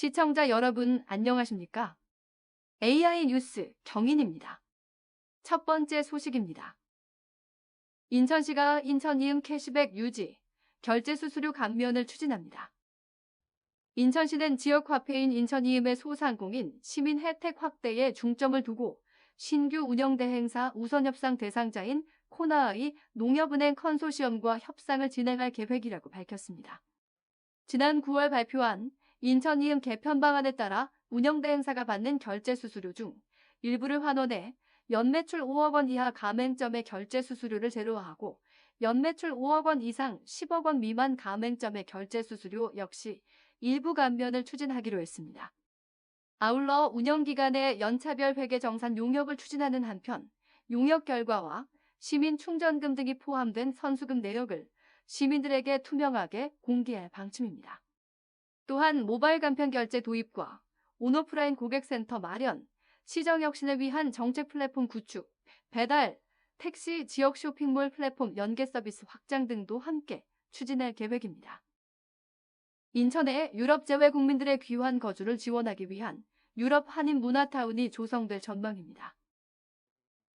시청자 여러분 안녕하십니까? AI 뉴스 경인입니다. 첫 번째 소식입니다. 인천시가 인천이음 캐시백 유지, 결제 수수료 감면을 추진합니다. 인천시는 지역 화폐인 인천이음의 소상공인, 시민 혜택 확대에 중점을 두고 신규 운영 대행사 우선 협상 대상자인 코나의 농협은행 컨소시엄과 협상을 진행할 계획이라고 밝혔습니다. 지난 9월 발표한 인천이음 개편 방안에 따라 운영대행사가 받는 결제 수수료 중 일부를 환원해 연매출 5억 원 이하 가맹점의 결제 수수료를 제로화하고 연매출 5억 원 이상 10억 원 미만 가맹점의 결제 수수료 역시 일부 감면을 추진하기로 했습니다. 아울러 운영기간의 연차별 회계 정산 용역을 추진하는 한편 용역 결과와 시민 충전금 등이 포함된 선수금 내역을 시민들에게 투명하게 공개할 방침입니다. 또한 모바일 간편 결제 도입과 온오프라인 고객센터 마련, 시정 혁신을 위한 정책 플랫폼 구축, 배달, 택시, 지역 쇼핑몰 플랫폼 연계 서비스 확장 등도 함께 추진할 계획입니다. 인천에 유럽 재외 국민들의 귀환 거주를 지원하기 위한 유럽 한인 문화타운이 조성될 전망입니다.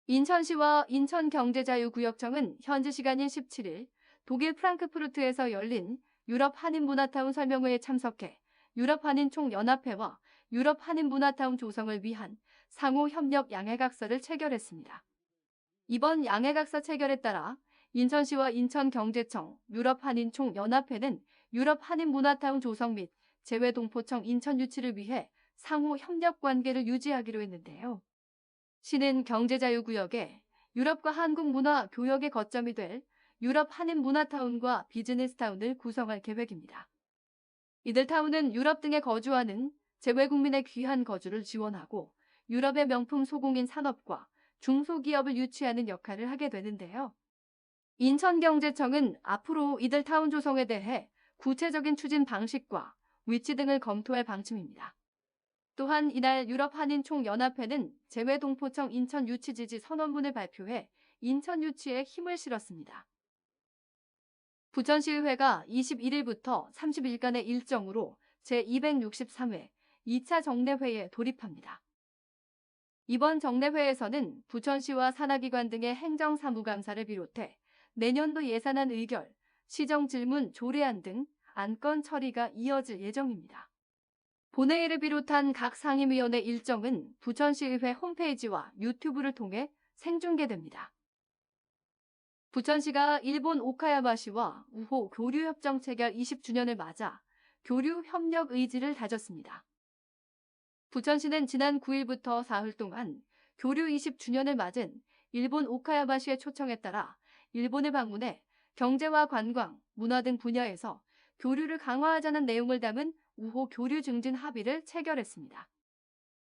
인천시와 인천경제자유구역청은 현지 시간인 17일 독일 프랑크푸르트에서 열린 유럽 한인 문화타운 설명회에 참석해 유럽 한인 총연합회와 유럽 한인 문화타운 조성을 위한 상호 협력 양해각서를 체결했습니다. 이번 양해각서 체결에 따라 인천시와 인천경제청, 유럽 한인 총연합회는 유럽 한인 문화타운 조성 및 재외동포청 인천 유치를 위해 상호 협력 관계를 유지하기로 했는데요. 시는 경제자유구역에 유럽과 한국 문화 교역의 거점이 될 유럽 한인 문화타운과 비즈니스타운을 구성할 계획입니다. 이들 타운은 유럽 등에 거주하는 재외국민의 귀한 거주를 지원하고 유럽의 명품 소공인 산업과 중소기업을 유치하는 역할을 하게 되는데요. 인천경제청은 앞으로 이들 타운 조성에 대해 구체적인 추진 방식과 위치 등을 검토할 방침입니다. 또한 이날 유럽 한인 총연합회는 재외동포청 인천 유치 지지 선언문을 발표해 인천 유치에 힘을 실었습니다. 부천시의회가 21일부터 30일간의 일정으로 제263회 2차 정례회에 돌입합니다. 이번 정례회에서는 부천시와 산하기관 등의 행정사무감사를 비롯해 내년도 예산안 의결, 시정질문 조례안 등 안건 처리가 이어질 예정입니다. 본회의를 비롯한 각 상임위원회 일정은 부천시의회 홈페이지와 유튜브를 통해 생중계됩니다. 부천시가 일본 오카야마시와 우호 교류협정 체결 20주년을 맞아 교류협력 의지를 다졌습니다. 부천시는 지난 9일부터 사흘 동안 교류 20주년을 맞은 일본 오카야마시의 초청에 따라 일본을 방문해 경제와 관광, 문화 등 분야에서 교류를 강화하자는 내용을 담은 우호 교류 증진 합의를 체결했습니다.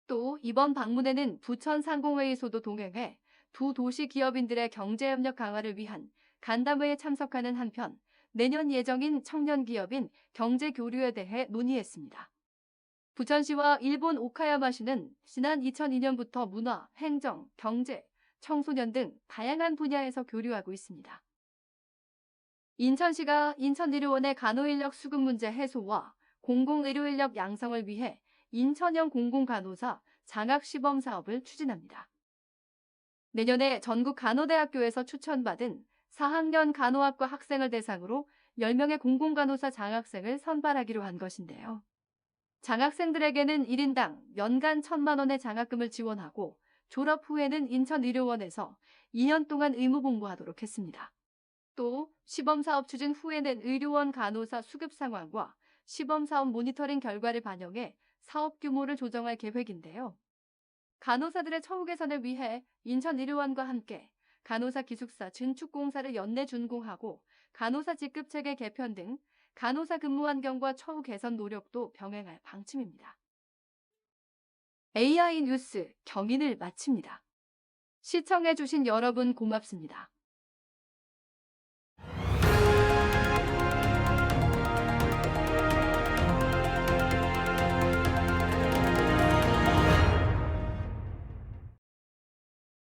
또 이번 방문에는 부천상공회의소도 동행해 두 도시 기업인들의 경제협력 강화를 위한 간담회에 참석하는 한편 내년 예정인 청년 기업인 경제교류에 대해 논의했습니다. 부천시와 일본 오카야마시는 지난 2002년부터 문화, 행정, 경제, 청소년 등 다양한 분야에서 교류하고 있습니다. 인천시가 인천의료원의 간호인력 수급 문제 해소와 공공의료인력 양성을 위해 인천형 공공간호사 장학시범 사업을 추진합니다. 내년에 전국 간호대학교에서 추천받은 4학년 간호학과 학생을 대상으로 10명의 공공간호사 장학생을 선발하기로 한 것인데요. 장학생들에게는 1인당 연간 1,000만 원의 장학금을 지원하고 졸업 후에는 인천의료원에서 2년 동안 의무 복무하도록 했습니다. 또 시범사업 추진 후에는 의료원 간호사 수급 상황과 시범사업 모니터링 결과를 반영해 사업 규모를 조정할 계획인데요. 간호사들의 처우 개선을 위해 인천의료원과 함께 간호사 기숙사 증축공사를 연내 준공하고 간호사 직급체계 개편 등 간호사 근무 환경과 처우 개선 노력도 병행할 방침입니다. AI 뉴스 경인을 마칩니다. 시청해주신 여러분 고맙습니다.